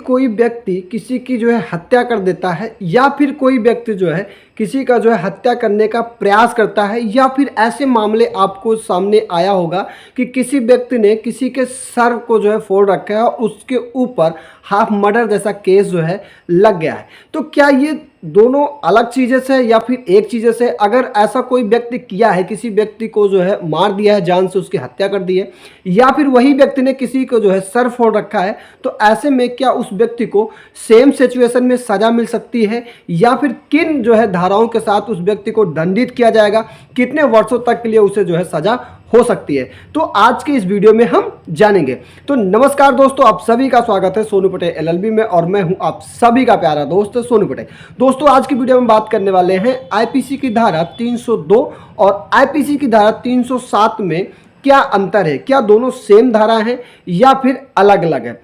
कोई व्यक्ति किसी की जो है हत्या कर देता है, या फिर कोई व्यक्ति जो है किसी का जो है हत्या करने का प्रयास करता है, या फिर ऐसे मामले आपको सामने आया होगा कि किसी व्यक्ति ने किसी के सर को जो है फोड़ रखा है और उसके ऊपर हाफ मर्डर जैसा केस जो है लग गया है। तो क्या ये दोनों अलग चीज़ें से या फिर एक चीज़ें से? अगर ऐसा कोई व्यक्ति किया है, किसी व्यक्ति को जो है मार दिया है, जान से उसकी हत्या कर दी है, या फिर वही व्यक्ति ने किसी को जो है सर फोड़ रखा है, तो ऐसे में क्या उस व्यक्ति को सेम सिचुएशन में सजा मिल सकती है, या फिर किन जो है धाराओं के साथ उस व्यक्ति को दंडित किया जाएगा, कितने वर्षों तक के लिए उसे जो है सजा हो सकती है? तो आज के इस वीडियो में हम जानेंगे। तो नमस्कार दोस्तों, आप सभी का स्वागत है सोनू पटेल एलएलबी में, और मैं हूं आप सभी का प्यारा दोस्त सोनू पटेल। दोस्तों, आज की वीडियो में बात करने वाले हैं आईपीसी की धारा 302 और आईपीसी की धारा 307 में क्या अंतर है, क्या दोनों सेम धारा हैं या फिर अलग अलग है।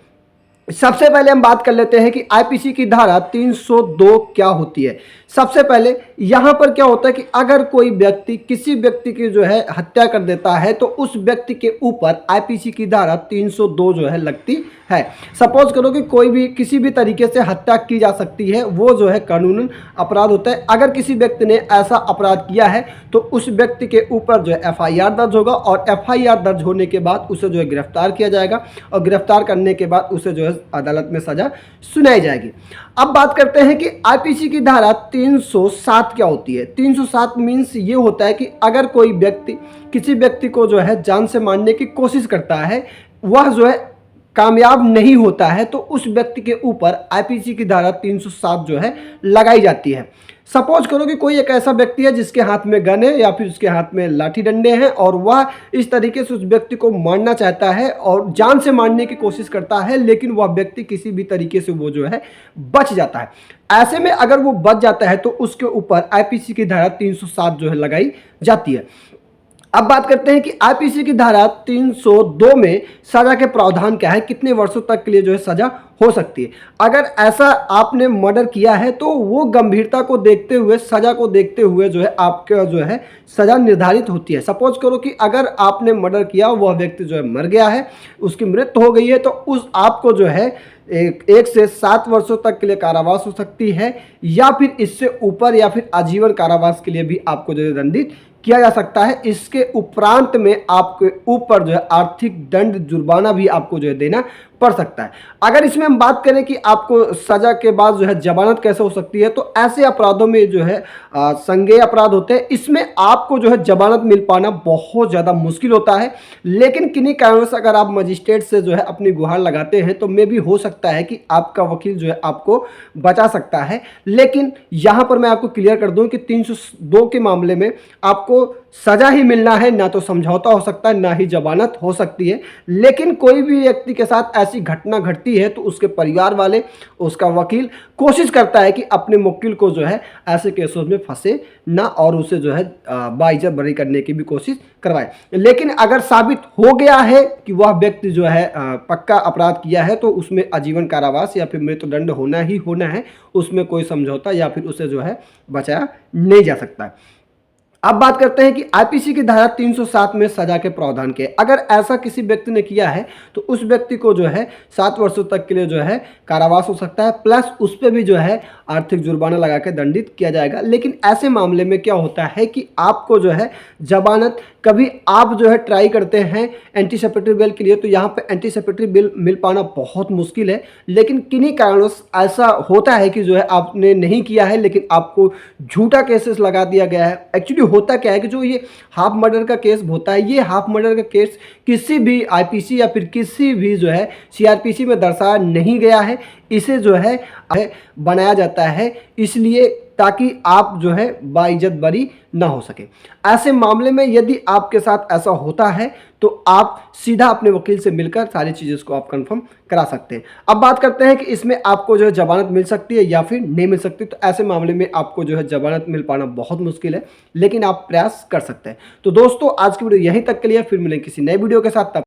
सबसे पहले हम बात कर लेते हैं कि आईपीसी की धारा 302 क्या होती है। सबसे पहले यहाँ पर क्या होता है कि अगर कोई व्यक्ति किसी व्यक्ति की जो है हत्या कर देता है तो उस व्यक्ति के ऊपर आईपीसी की धारा 302 जो है लगती है। सपोज करो कि कोई भी किसी भी तरीके से हत्या की जा सकती है, वो जो है कानूनन अपराध होता है। अगर किसी व्यक्ति ने ऐसा अपराध किया है तो उस व्यक्ति के ऊपर जो है एफआईआर दर्ज होगा, और एफआईआर दर्ज होने के बाद उसे जो है गिरफ्तार किया जाएगा, और गिरफ्तार करने के बाद उसे जो है अदालत में सजा सुनाई जाएगी। अब बात करते हैं कि आईपीसी की धारा 307 क्या होती है। 307 मीन्स ये होता है कि अगर कोई व्यक्ति किसी व्यक्ति को जो है जान से मारने की कोशिश करता है, वह जो है कामयाब नहीं होता है, तो उस व्यक्ति के ऊपर आईपीसी की धारा 307 जो है लगाई जाती है। सपोज करो कि कोई एक ऐसा व्यक्ति है जिसके हाथ में गन है या फिर उसके हाथ में लाठी डंडे हैं, और वह इस तरीके से उस व्यक्ति को मारना चाहता है और जान से मारने की कोशिश करता है, लेकिन वह व्यक्ति किसी भी तरीके से वो जो है बच जाता है। ऐसे में अगर वो बच जाता है तो उसके ऊपर आईपीसी की धारा 307 जो है लगाई जाती है। अब बात करते हैं कि आईपीसी की धारा 302 में सजा के प्रावधान क्या है, कितने वर्षों तक के लिए जो है सजा हो सकती है। अगर ऐसा आपने मर्डर किया है तो वो गंभीरता को देखते हुए, सजा को देखते हुए जो है आपका जो है सजा निर्धारित होती है। सपोज करो कि अगर आपने मर्डर किया, वह व्यक्ति जो है मर गया है, उसकी मृत्यु हो गई है, तो उस आपको जो है 1 से 7 वर्षों तक के लिए कारावास हो सकती है, या फिर इससे ऊपर, या फिर आजीवन कारावास के लिए भी आपको जो है दंडित किया जा सकता है। इसके उपरांत में आपके ऊपर जो है आर्थिक दंड, जुर्माना भी आपको जो है देना पड़ सकता है। अगर इसमें हम बात करें कि आपको सजा के बाद जो है जमानत कैसे हो सकती है, तो ऐसे अपराधों में जो है संज्ञेय अपराध होते हैं, इसमें आपको जो है जमानत मिल पाना बहुत ज़्यादा मुश्किल होता है। लेकिन किन्हीं कारणों से अगर आप मजिस्ट्रेट से जो है अपनी गुहार लगाते हैं तो मे भी हो सकता है कि आपका वकील जो है आपको बचा सकता है। लेकिन यहाँ पर मैं आपको क्लियर कर दूँ कि 302 के मामले में आपको सजा ही मिलना है, ना तो समझौता हो सकता है, ना ही जमानत हो सकती है। लेकिन कोई भी व्यक्ति के साथ ऐसी घटना घटती है तो उसके परिवार वाले, उसका वकील कोशिश करता है कि अपने मुवक्किल को जो है ऐसे केसों में फंसे ना, और उसे जो है बाइज्जत बरी करने की भी कोशिश करवाए। लेकिन अगर साबित हो गया है कि वह व्यक्ति जो है पक्का अपराध किया है, तो उसमें आजीवन कारावास या फिर मृत्युदंड होना ही होना है। उसमें कोई समझौता या फिर उसे जो है बचाया नहीं जा सकता। अब बात करते हैं कि आईपीसी की धारा 307 में सजा के प्रावधान के। अगर ऐसा किसी व्यक्ति ने किया है तो उस व्यक्ति को जो है 7 वर्षों तक के लिए जो है कारावास हो सकता है, प्लस उस पर भी जो है आर्थिक जुर्माना लगा के दंडित किया जाएगा। लेकिन ऐसे मामले में क्या होता है कि आपको जो है जमानत, कभी आप जो है ट्राई करते हैं एंटीसिपेटरी बेल के लिए, तो यहाँ पे एंटीसिपेटरी बेल मिल पाना बहुत मुश्किल है। लेकिन किन्हीं कारणों से ऐसा होता है कि जो है आपने नहीं किया है, लेकिन आपको झूठा केसेस लगा दिया गया है। एक्चुअली होता क्या है कि जो ये हाफ मर्डर का केस होता है, ये हाफ मर्डर का केस किसी भी आईपीसी या फिर किसी भी जो है सीआरपीसी में दर्शाया नहीं गया है। इसे जो है बनाया जाता है इसलिए ताकि आप जो है बाइज्जत बरी ना हो सके। ऐसे मामले में यदि आपके साथ ऐसा होता है तो आप सीधा अपने वकील से मिलकर सारी चीज़ों को आप कंफर्म करा सकते हैं। अब बात करते हैं कि इसमें आपको जो है जमानत मिल सकती है या फिर नहीं मिल सकती। तो ऐसे मामले में आपको जो है जमानत मिल पाना बहुत मुश्किल है, लेकिन आप प्रयास कर सकते हैं। तो दोस्तों, आज की वीडियो यहीं तक के लिए, फिर मिलेंगे किसी नए वीडियो के साथ। तब